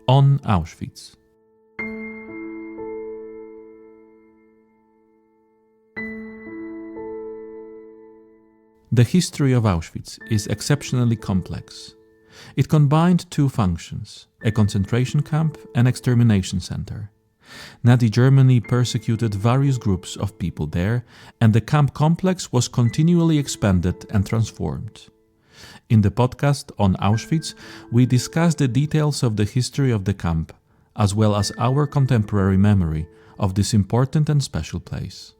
On Auschwitz. The history of Auschwitz is exceptionally complex. It combined two functions, a concentration camp and extermination center. Nazi Germany persecuted various groups of people there, and the camp complex was continually expanded and transformed. In the podcast on Auschwitz, we discuss the details of the history of the camp, as well as our contemporary memory of this important and special place.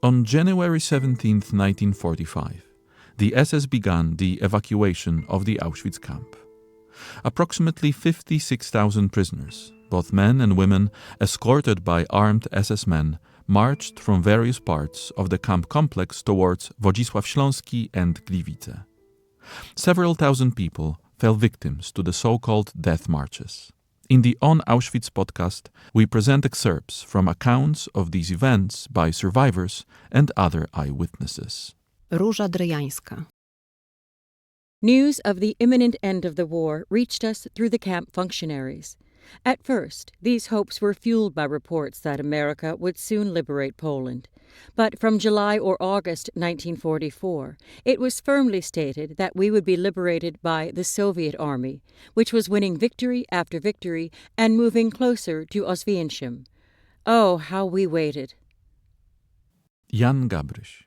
On January 17, 1945, the SS began the evacuation of the Auschwitz camp. Approximately 56,000 prisoners, both men and women, escorted by armed SS men, marched from various parts of the camp complex towards Wodzisław Śląski and Gliwice. Several thousand people fell victims to the so-called death marches. In the On Auschwitz podcast, we present excerpts from accounts of these events by survivors and other eyewitnesses. Róża Drejańska. News of the imminent end of the war reached us through the camp functionaries. At first, these hopes were fueled by reports that America would soon liberate Poland. But from July or August 1944, it was firmly stated that we would be liberated by the Soviet Army, which was winning victory after victory and moving closer to Oswiecim. Oh, how we waited. Jan Gabryś.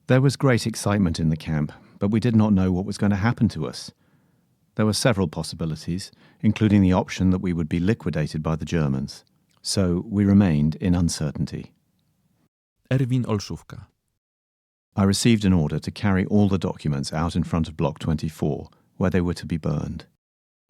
There was great excitement in the camp, but we did not know what was going to happen to us. There were several possibilities, including the option that we would be liquidated by the Germans. So we remained in uncertainty. Erwin Olszówka. I received an order to carry all the documents out in front of Block 24, where they were to be burned.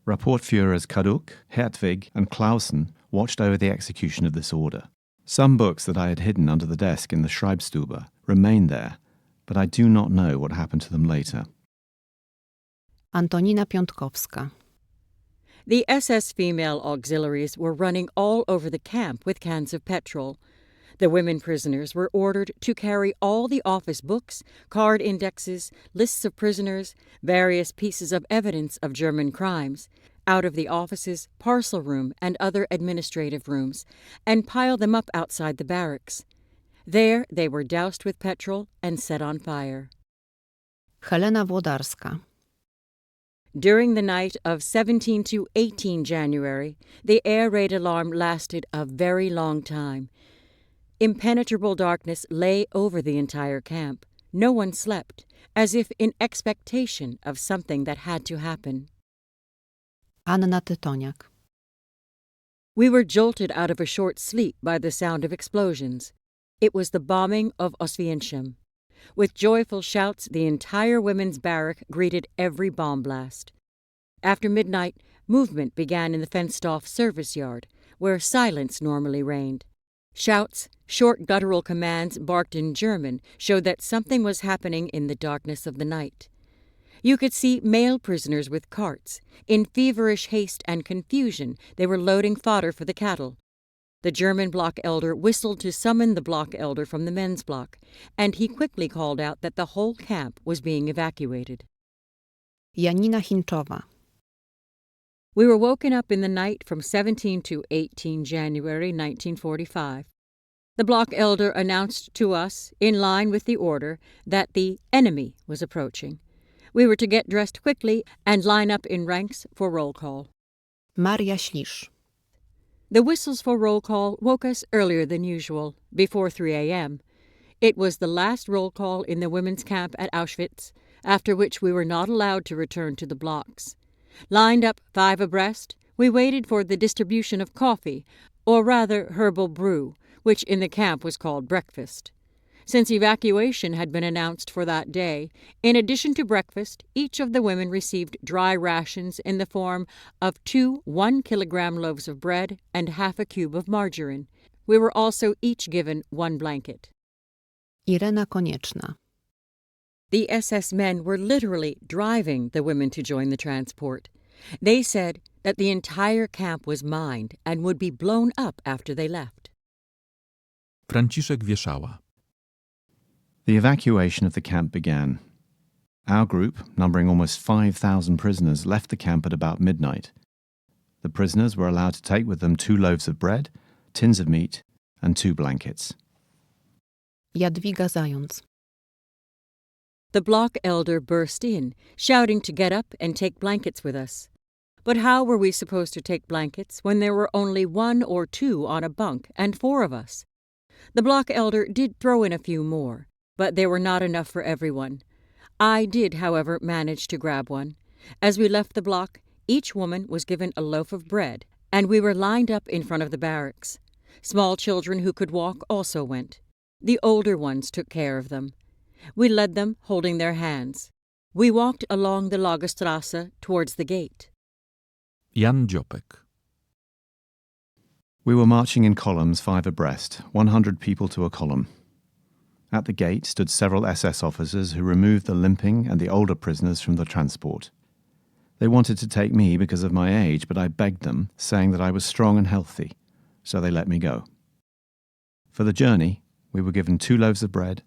Rapportführers Kaduk, Hertwig, and Clausen watched over the execution of this order. Some books that I had hidden under the desk in the Schreibstube remained there, but I do not know what happened to them later. Antonina Piątkowska. The SS female auxiliaries were running all over the camp with cans of petrol. The women prisoners were ordered to carry all the office books, card indexes, lists of prisoners, various pieces of evidence of German crimes, out of the offices, parcel room, and other administrative rooms, and pile them up outside the barracks. There they were doused with petrol and set on fire. Helena Włodarska. During the night of 17 to 18 January, the air raid alarm lasted a very long time. Impenetrable darkness lay over the entire camp. No one slept, as if in expectation of something that had to happen. Anna Tytoniak. We were jolted out of a short sleep by the sound of explosions. It was the bombing of Oswiecim. With joyful shouts, the entire women's barrack greeted every bomb blast. After midnight, movement began in the fenced-off service yard, where silence normally reigned. Shouts, short guttural commands barked in German showed that something was happening in the darkness of the night. You could see male prisoners with carts. In feverish haste and confusion, they were loading fodder for the cattle. The German block elder whistled to summon the block elder from the men's block, and he quickly called out that the whole camp was being evacuated. Janina Hinczowa. We were woken up in the night from 17 to 18 January 1945. The block elder announced to us, in line with the order, that the enemy was approaching. We were to get dressed quickly and line up in ranks for roll call. Maria Ślisz. The whistles for roll call woke us earlier than usual, before 3 a.m. It was the last roll call in the women's camp at Auschwitz, after which we were not allowed to return to the blocks. Lined up 5 abreast, we waited for the distribution of coffee, or rather herbal brew, which in the camp was called breakfast. Since evacuation had been announced for that day, in addition to breakfast, each of the women received dry rations in the form of 2 1-kilogram loaves of bread and half a cube of margarine. We were also each given 1 blanket. Irena Konieczna. The SS men were literally driving the women to join the transport. They said that the entire camp was mined and would be blown up after they left. Franciszek Wieszała. The evacuation of the camp began. Our group, numbering almost 5,000 prisoners, left the camp at about midnight. The prisoners were allowed to take with them 2 loaves of bread, tins of meat, and 2 blankets. Jadwiga Zając. The block elder burst in, shouting to get up and take blankets with us. But how were we supposed to take blankets when there were only 1 or 2 on a bunk and 4 of us? The block elder did throw in a few more, but there were not enough for everyone. I did, however, manage to grab one. As we left the block, each woman was given a loaf of bread, and we were lined up in front of the barracks. Small children who could walk also went. The older ones took care of them. We led them, holding their hands. We walked along the Lagerstrasse towards the gate. Jan Dziopek. We were marching in columns 5 abreast, 100 people to a column. At the gate stood several SS officers who removed the limping and the older prisoners from the transport. They wanted to take me because of my age, but I begged them, saying that I was strong and healthy, so they let me go. For the journey, we were given 2 loaves of bread,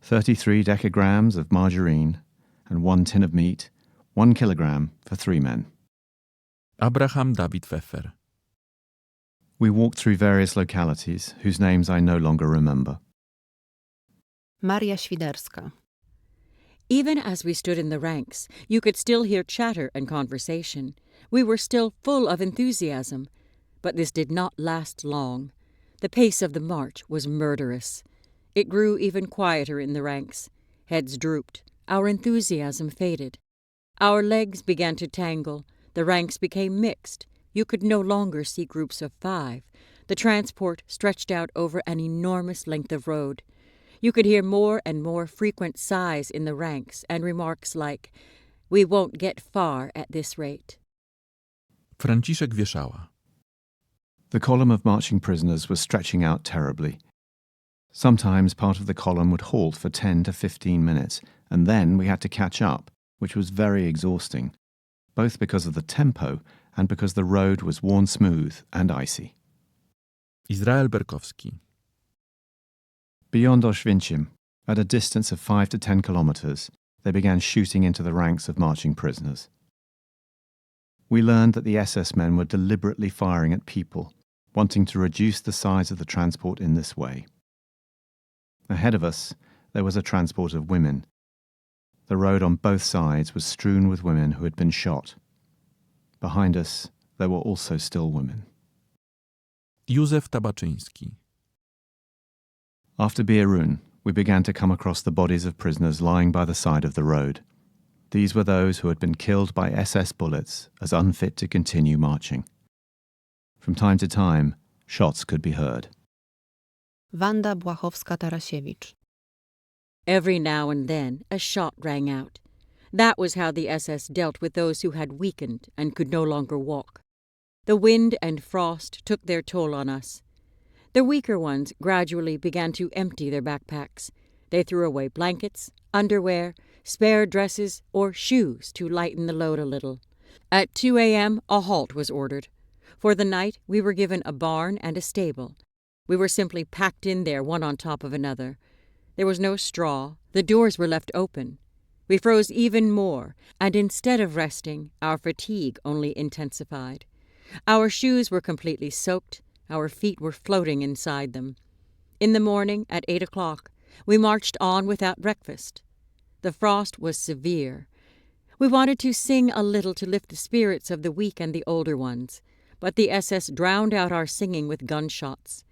33 decagrams of margarine, and 1 tin of meat, 1 kilogram for 3 men. Abraham David Pfeffer. We walked through various localities, whose names I no longer remember. Maria Świderska. Even as we stood in the ranks, you could still hear chatter and conversation. We were still full of enthusiasm, but this did not last long. The pace of the march was murderous. It grew even quieter in the ranks. Heads drooped. Our enthusiasm faded. Our legs began to tangle. The ranks became mixed. You could no longer see groups of 5. The transport stretched out over an enormous length of road. You could hear more and more frequent sighs in the ranks and remarks like, "We won't get far at this rate." Franciszek Wieszała. The column of marching prisoners was stretching out terribly. Sometimes part of the column would halt for 10 to 15 minutes, and then we had to catch up, which was very exhausting, both because of the tempo and because the road was worn smooth and icy. Izrael Berkowski. Beyond Oświęcim, at a distance of 5 to 10 kilometers, they began shooting into the ranks of marching prisoners. We learned that the SS men were deliberately firing at people, wanting to reduce the size of the transport in this way. Ahead of us, there was a transport of women. The road on both sides was strewn with women who had been shot. Behind us, there were also still women. Józef Tabaczyński. After Bierun, we began to come across the bodies of prisoners lying by the side of the road. These were those who had been killed by SS bullets as unfit to continue marching. From time to time, shots could be heard. Wanda Błachowska-Tarasiewicz. Every now and then a shot rang out. That was how the SS dealt with those who had weakened and could no longer walk. The wind and frost took their toll on us. The weaker ones gradually began to empty their backpacks. They threw away blankets, underwear, spare dresses, or shoes to lighten the load a little. At 2 a.m., a halt was ordered. For the night, we were given a barn and a stable. We were simply packed in there, one on top of another. There was no straw. The doors were left open. We froze even more, and instead of resting, our fatigue only intensified. Our shoes were completely soaked. Our feet were floating inside them. In the morning, at 8 o'clock, we marched on without breakfast. The frost was severe. We wanted to sing a little to lift the spirits of the weak and the older ones, but the SS drowned out our singing with gunshots.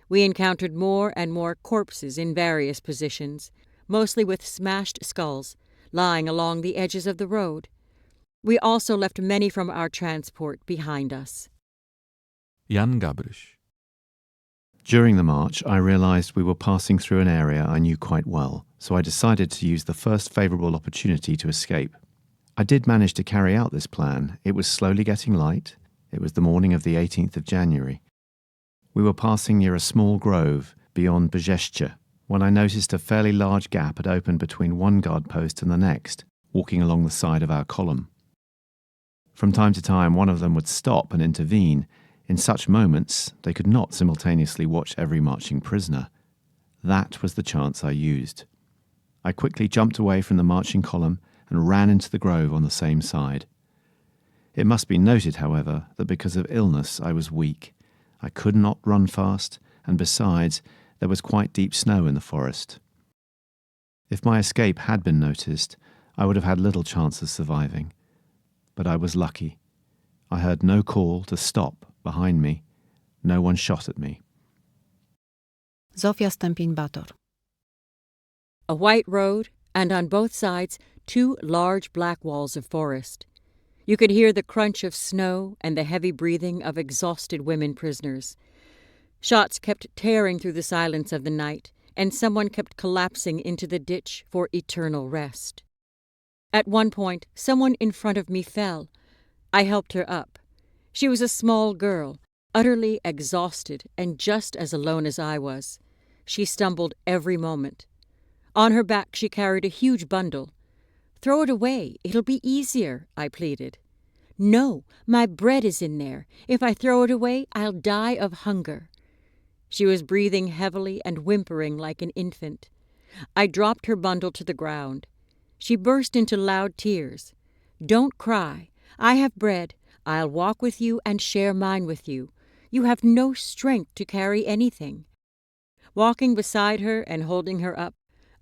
We encountered more and more corpses in various positions, mostly with smashed skulls, lying along the edges of the road. We also left many from our transport behind us. Jan Gabryś. During the march, I realized we were passing through an area I knew quite well, so I decided to use the first favorable opportunity to escape. I did manage to carry out this plan. It was slowly getting light. It was the morning of the 18th of January. We were passing near a small grove beyond Brzeźcie when I noticed a fairly large gap had opened between one guard post and the next, walking along the side of our column. From time to time, one of them would stop and intervene. In such moments, they could not simultaneously watch every marching prisoner. That was the chance I used. I quickly jumped away from the marching column and ran into the grove on the same side. It must be noted, however, that because of illness I was weak. I could not run fast, and besides, there was quite deep snow in the forest. If my escape had been noticed, I would have had little chance of surviving. But I was lucky. I heard no call to stop behind me. No one shot at me. Zofia Stępień-Bator. A white road, and on both sides 2 large black walls of forest. You could hear the crunch of snow and the heavy breathing of exhausted women prisoners. Shots kept tearing through the silence of the night, and someone kept collapsing into the ditch for eternal rest. At one point, someone in front of me fell. I helped her up. She was a small girl, utterly exhausted and just as alone as I was. She stumbled every moment. On her back she carried a huge bundle. "Throw it away, it'll be easier," I pleaded. "No, my bread is in there. If I throw it away, I'll die of hunger." She was breathing heavily and whimpering like an infant. I dropped her bundle to the ground. She burst into loud tears. "Don't cry. I have bread. I'll walk with you and share mine with you. You have no strength to carry anything." Walking beside her and holding her up,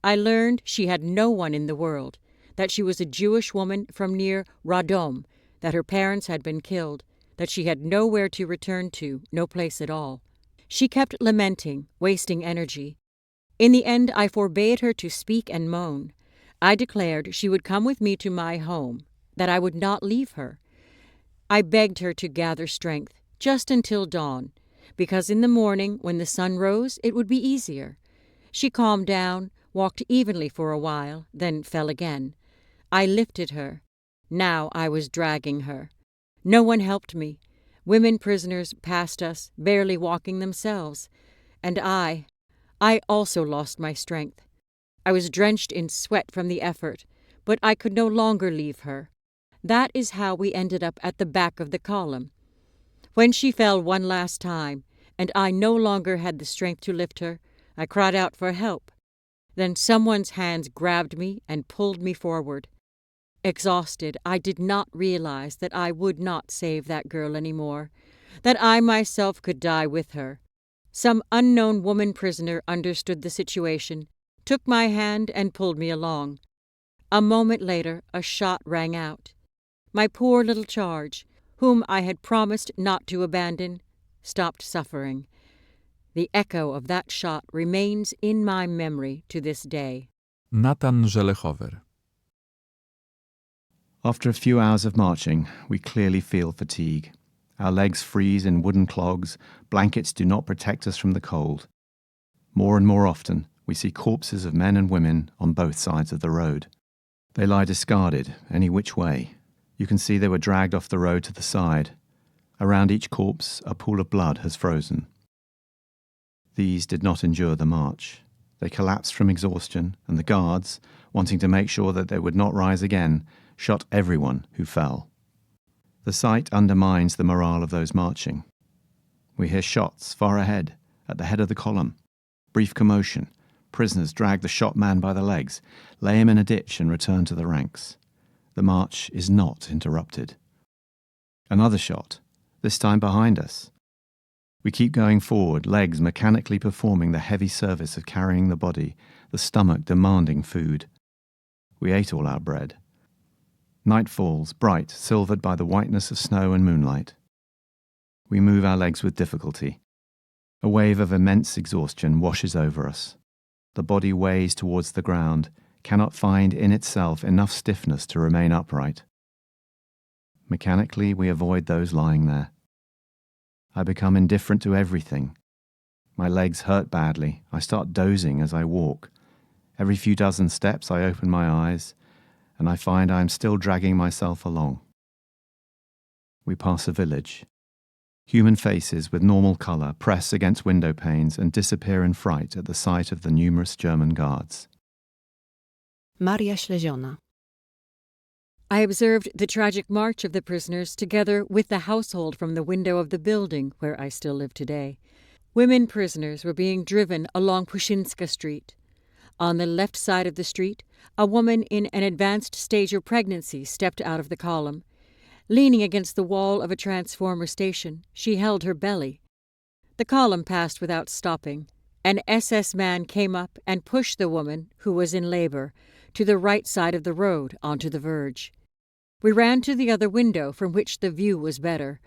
I learned she had no one in the world, that she was a Jewish woman from near Radom, that her parents had been killed, that she had nowhere to return to, no place at all. She kept lamenting, wasting energy. In the end, I forbade her to speak and moan. I declared she would come with me to my home, that I would not leave her. I begged her to gather strength, just until dawn, because in the morning, when the sun rose, it would be easier. She calmed down, walked evenly for a while, then fell again. I lifted her. Now I was dragging her. No one helped me. Women prisoners passed us, barely walking themselves. And I also lost my strength. I was drenched in sweat from the effort, but I could no longer leave her. That is how we ended up at the back of the column. When she fell one last time, and I no longer had the strength to lift her, I cried out for help. Then someone's hands grabbed me and pulled me forward. Exhausted, I did not realize that I would not save that girl anymore, that I myself could die with her. Some unknown woman prisoner understood the situation, took my hand and pulled me along. A moment later, a shot rang out. My poor little charge, whom I had promised not to abandon, stopped suffering. The echo of that shot remains in my memory to this day. Natan Żelechower. After a few hours of marching, we clearly feel fatigue. Our legs freeze in wooden clogs, blankets do not protect us from the cold. More and more often, we see corpses of men and women on both sides of the road. They lie discarded any which way. You can see they were dragged off the road to the side. Around each corpse, a pool of blood has frozen. These did not endure the march. They collapsed from exhaustion, and the guards, wanting to make sure that they would not rise again, shot everyone who fell. The sight undermines the morale of those marching. We hear shots far ahead, at the head of the column. Brief commotion. Prisoners drag the shot man by the legs, lay him in a ditch and return to the ranks. The march is not interrupted. Another shot, this time behind us. We keep going forward, legs mechanically performing the heavy service of carrying the body, the stomach demanding food. We ate all our bread. Night falls, bright, silvered by the whiteness of snow and moonlight. We move our legs with difficulty. A wave of immense exhaustion washes over us. The body weighs towards the ground, cannot find in itself enough stiffness to remain upright. Mechanically, we avoid those lying there. I become indifferent to everything. My legs hurt badly. I start dozing as I walk. Every few dozen steps I open my eyes, and I find I am still dragging myself along. We pass a village. Human faces with normal colour press against window panes and disappear in fright at the sight of the numerous German guards. Maria Śleziona. I observed the tragic march of the prisoners together with the household from the window of the building where I still live today. Women prisoners were being driven along Puszynska Street. On the left side of the street, a woman in an advanced stage of pregnancy stepped out of the column. Leaning against the wall of a transformer station, she held her belly. The column passed without stopping. An SS man came up and pushed the woman, who was in labor, to the right side of the road onto the verge. We ran to the other window from which the view was better.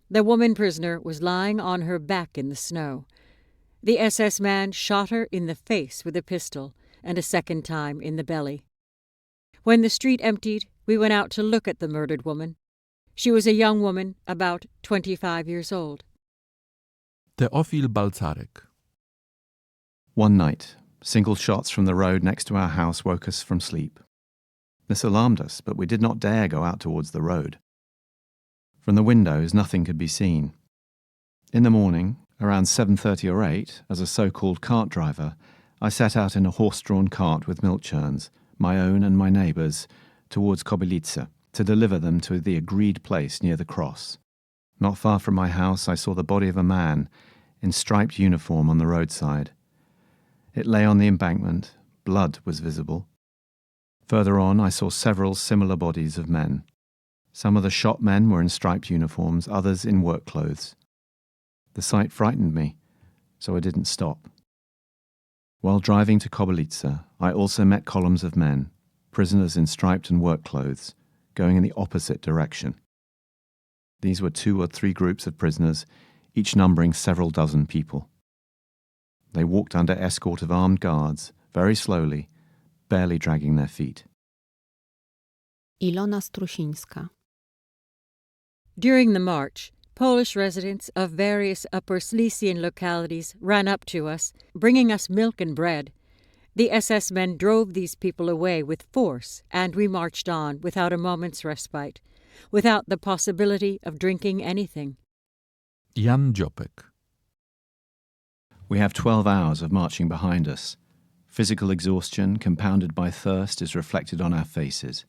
The woman prisoner was lying on her back in the snow. The SS man shot her in the face with a pistol and a second time in the belly. When the street emptied, we went out to look at the murdered woman. She was a young woman, about 25 years old. Teofil Balcarek. One night, single shots from the road next to our house woke us from sleep. This alarmed us, but we did not dare go out towards the road. From the windows, nothing could be seen. In the morning, around 7:30 or 8, as a so-called cart driver, I set out in a horse-drawn cart with milk churns, my own and my neighbours', towards Kobylice, to deliver them to the agreed place near the cross. Not far from my house, I saw the body of a man in striped uniform on the roadside. It lay on the embankment. Blood was visible. Further on, I saw several similar bodies of men. Some of the shot men were in striped uniforms, others in work clothes. The sight frightened me, so I didn't stop. While driving to Kobylice, I also met columns of men, prisoners in striped and work clothes, going in the opposite direction. These were 2 or 3 groups of prisoners, each numbering several dozen people. They walked under escort of armed guards, very slowly, barely dragging their feet. Ilona Strusińska. During the march, Polish residents of various Upper Silesian localities ran up to us, bringing us milk and bread. The SS men drove these people away with force, and we marched on without a moment's respite, without the possibility of drinking anything. Jan Dziopek. We have 12 hours of marching behind us. Physical exhaustion, compounded by thirst, is reflected on our faces.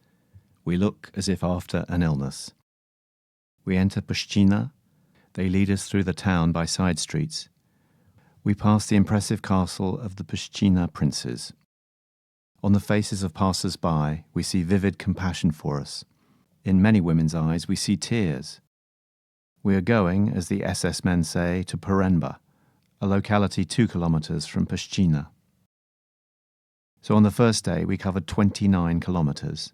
We look as if after an illness. We enter Pszczyna. They lead us through the town by side streets. We pass the impressive castle of the Pszczyna princes. On the faces of passers-by, we see vivid compassion for us. In many women's eyes, we see tears. We are going, as the SS men say, to Poręba, a locality 2 kilometers from Pszczyna. So on the first day, we covered 29 kilometers.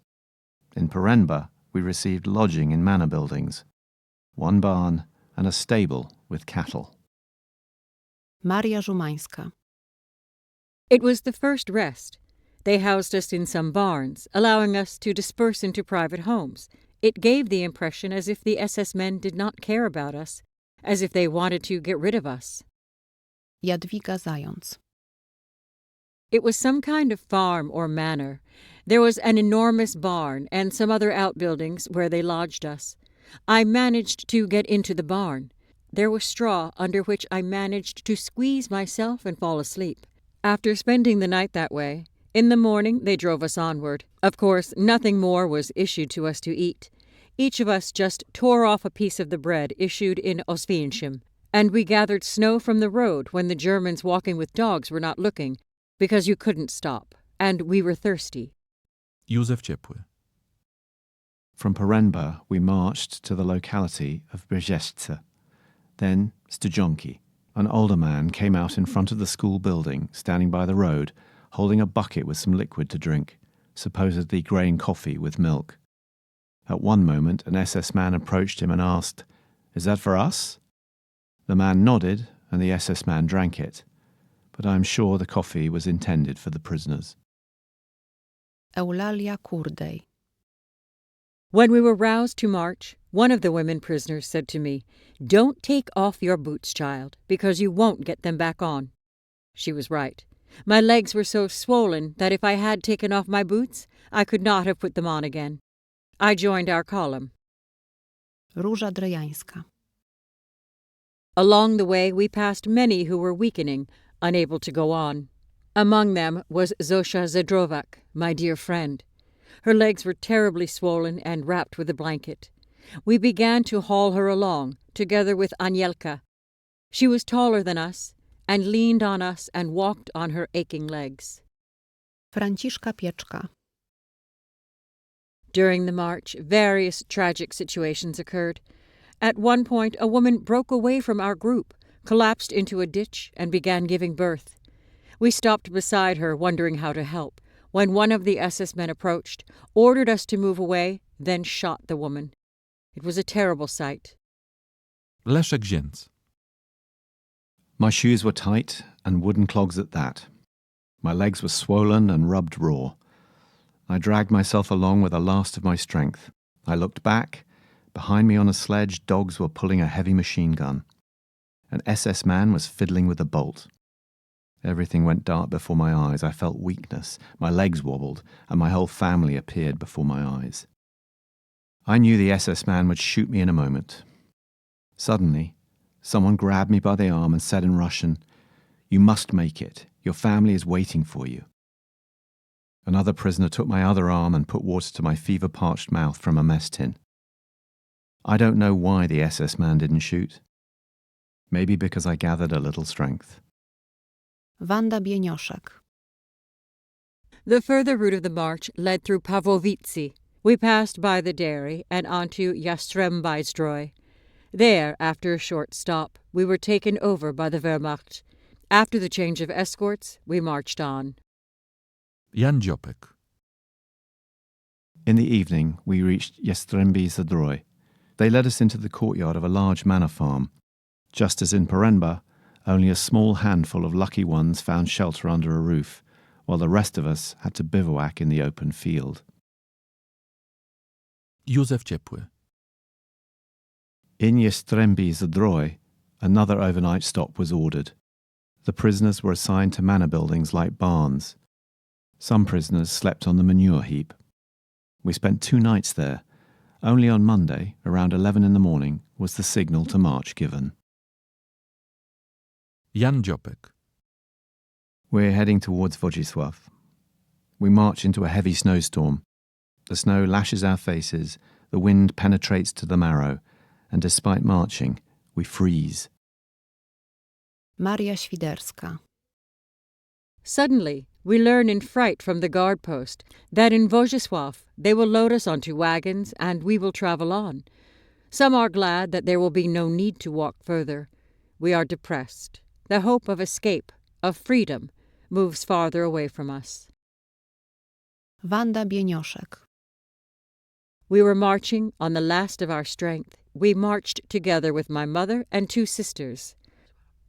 In Poręba, we received lodging in manor buildings, 1 barn and a stable with cattle. Maria Żumańska. It was the first rest. They housed us in some barns, allowing us to disperse into private homes. It gave the impression as if the SS men did not care about us, as if they wanted to get rid of us. Jadwiga Zając. It was some kind of farm or manor. There was an enormous barn and some other outbuildings where they lodged us. I managed to get into the barn. There was straw under which I managed to squeeze myself and fall asleep. After spending the night that way, in the morning they drove us onward. Of course, nothing more was issued to us to eat. Each of us just tore off a piece of the bread issued in Oswięcim, and we gathered snow from the road when the Germans walking with dogs were not looking, because you couldn't stop, and we were thirsty. Józef Ciepły. From Poręba, we marched to the locality of Brzeźce. Then Stujonki. An older man came out in front of the school building, standing by the road, holding a bucket with some liquid to drink, supposedly grain coffee with milk. At one moment, an SS man approached him and asked, "Is that for us?" The man nodded, and the SS man drank it, but I am sure the coffee was intended for the prisoners. Eulalia Kurdej. When we were roused to march, one of the women prisoners said to me, "Don't take off your boots, child, because you won't get them back on." She was right. My legs were so swollen that if I had taken off my boots, I could not have put them on again. I joined our column. Róża Drejańska. Along the way, we passed many who were weakening, unable to go on. Among them was Zosia Zedrowak, my dear friend. Her legs were terribly swollen and wrapped with a blanket. We began to haul her along, together with Anielka. She was taller than us, and leaned on us and walked on her aching legs. Franciszka Pieczka. During the march, various tragic situations occurred. At one point, a woman broke away from our group, collapsed into a ditch, and began giving birth. We stopped beside her, wondering how to help, when one of the SS men approached, ordered us to move away, then shot the woman. It was a terrible sight. Leszek Zięc. My shoes were tight and wooden clogs at that. My legs were swollen and rubbed raw. I dragged myself along with the last of my strength. I looked back. Behind me on a sledge, dogs were pulling a heavy machine gun. An SS man was fiddling with a bolt. Everything went dark before my eyes. I felt weakness. My legs wobbled, and my whole family appeared before my eyes. I knew the SS man would shoot me in a moment. Suddenly, someone grabbed me by the arm and said in Russian, "You must make it. Your family is waiting for you." Another prisoner took my other arm and put water to my fever-parched mouth from a mess tin. I don't know why the SS man didn't shoot. Maybe because I gathered a little strength. Wanda Bienioszek. The further route of the march led through Pawłowice. We passed by the dairy and onto Jastrzębie-Zdrój. There, after a short stop, we were taken over by the Wehrmacht. After the change of escorts, we marched on. Jan Dziopek. In the evening, we reached Jastrzębie-Zdrój. They led us into the courtyard of a large manor farm. Just as in Poręba, only a small handful of lucky ones found shelter under a roof, while the rest of us had to bivouac in the open field. Józef Ciepły. In Jastrzębie-Zdrój, another overnight stop was ordered. The prisoners were assigned to manor buildings like barns. Some prisoners slept on the manure heap. We spent 2 nights there. Only on Monday, around 11 in the morning, was the signal to march given. Jan Dziopek. We're heading towards Wodzisław. We march into a heavy snowstorm. The snow lashes our faces, the wind penetrates to the marrow, and despite marching, we freeze. Maria Świderska. Suddenly, we learn in fright from the guard post that in Wodzisław they will load us onto wagons and we will travel on. Some are glad that there will be no need to walk further. We are depressed. The hope of escape, of freedom, moves farther away from us. Wanda Bienioszek. We were marching on the last of our strength. We marched together with my mother and 2 sisters.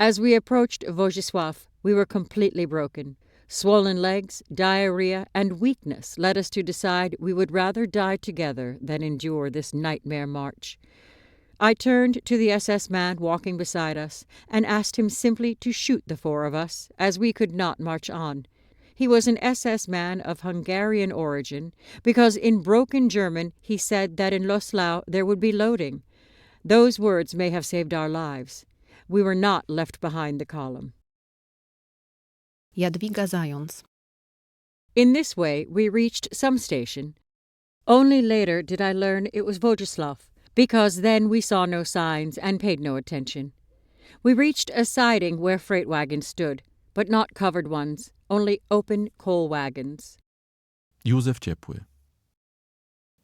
As we approached Wodzisław, we were completely broken. Swollen legs, diarrhea, and weakness led us to decide we would rather die together than endure this nightmare march. I turned to the SS man walking beside us and asked him simply to shoot the 4 of us, as we could not march on. He was an SS man of Hungarian origin, because in broken German he said that in Loslau there would be loading. Those words may have saved our lives. We were not left behind the column. Jadwiga Zając. In this way we reached some station. Only later did I learn it was Wodzisław, because then we saw no signs and paid no attention. We reached a siding where freight wagons stood, but not covered ones, only open coal wagons. Józef Ciepły.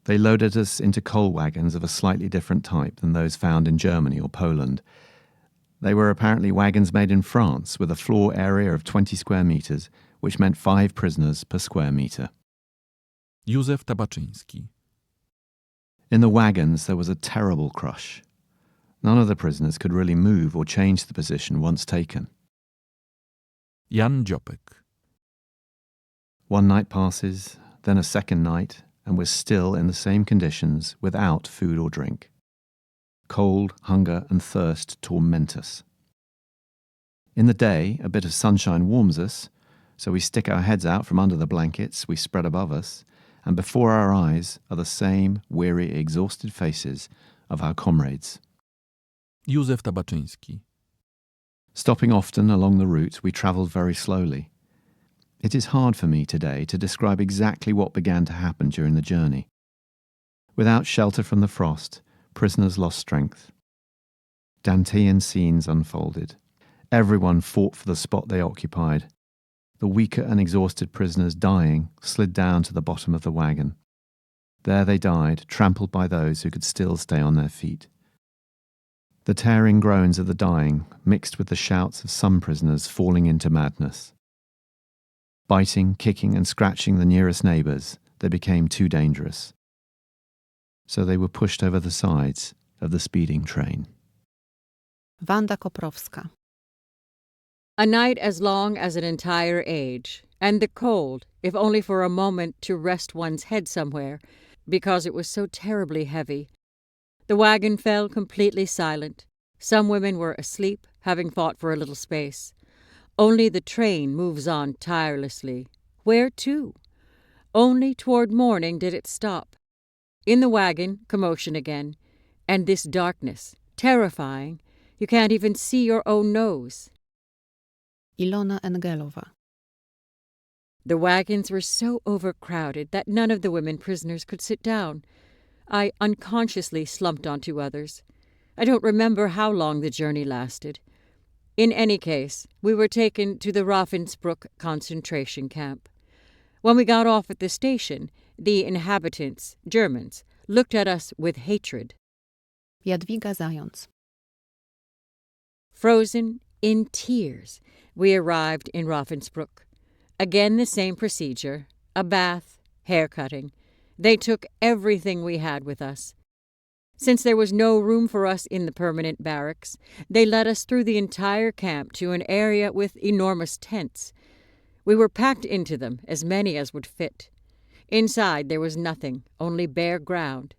They loaded us into coal wagons of a slightly different type than those found in Germany or Poland. They were apparently wagons made in France with a floor area of 20 square meters, which meant 5 prisoners per square meter. Józef Tabaczyński. In the wagons there was a terrible crush. None of the prisoners could really move or change the position once taken. Jan Dziopek. One night passes, then a second night, and we're still in the same conditions without food or drink. Cold, hunger, and thirst torment us. In the day, a bit of sunshine warms us, so we stick our heads out from under the blankets we spread above us, and before our eyes are the same weary, exhausted faces of our comrades. Józef Tabaczyński. Stopping often along the route, we travelled very slowly. It is hard for me today to describe exactly what began to happen during the journey. Without shelter from the frost, prisoners lost strength. Dantean scenes unfolded. Everyone fought for the spot they occupied. The weaker and exhausted prisoners dying slid down to the bottom of the wagon. There they died, trampled by those who could still stay on their feet. The tearing groans of the dying mixed with the shouts of some prisoners falling into madness. Biting, kicking and scratching the nearest neighbours, they became too dangerous. So they were pushed over the sides of the speeding train. Wanda Koprowska. A night as long as an entire age, and the cold, if only for a moment to rest one's head somewhere, because it was so terribly heavy. The wagon fell completely silent. Some women were asleep, having fought for a little space. Only the train moves on tirelessly. Where to? Only toward morning did it stop. In the wagon, commotion again. And this darkness, terrifying. You can't even see your own nose. Ilona Engelowa. The wagons were so overcrowded that none of the women prisoners could sit down. I unconsciously slumped onto others. I don't remember how long the journey lasted. In any case, we were taken to the Ravensbrück concentration camp. When we got off at the station, the inhabitants, Germans, looked at us with hatred. Jadwiga Zając. Frozen in tears, we arrived in Ravensbrück. Again the same procedure, a bath, hair-cutting. They took everything we had with us. Since there was no room for us in the permanent barracks, they led us through the entire camp to an area with enormous tents. We were packed into them, as many as would fit. Inside there was nothing, only bare ground.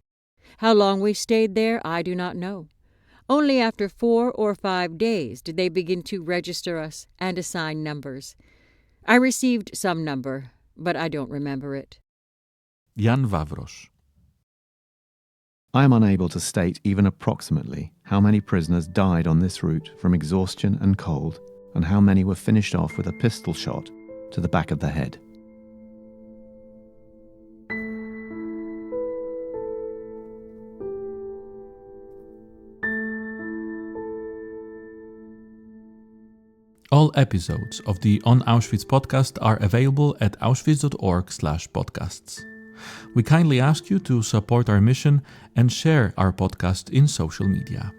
How long we stayed there, I do not know. Only after 4 or 5 days did they begin to register us and assign numbers. I received some number, but I don't remember it. Jan Wawrosz. I am unable to state even approximately how many prisoners died on this route from exhaustion and cold, and how many were finished off with a pistol shot to the back of the head. All episodes of the On Auschwitz podcast are available at auschwitz.org/podcasts. We kindly ask you to support our mission and share our podcast in social media.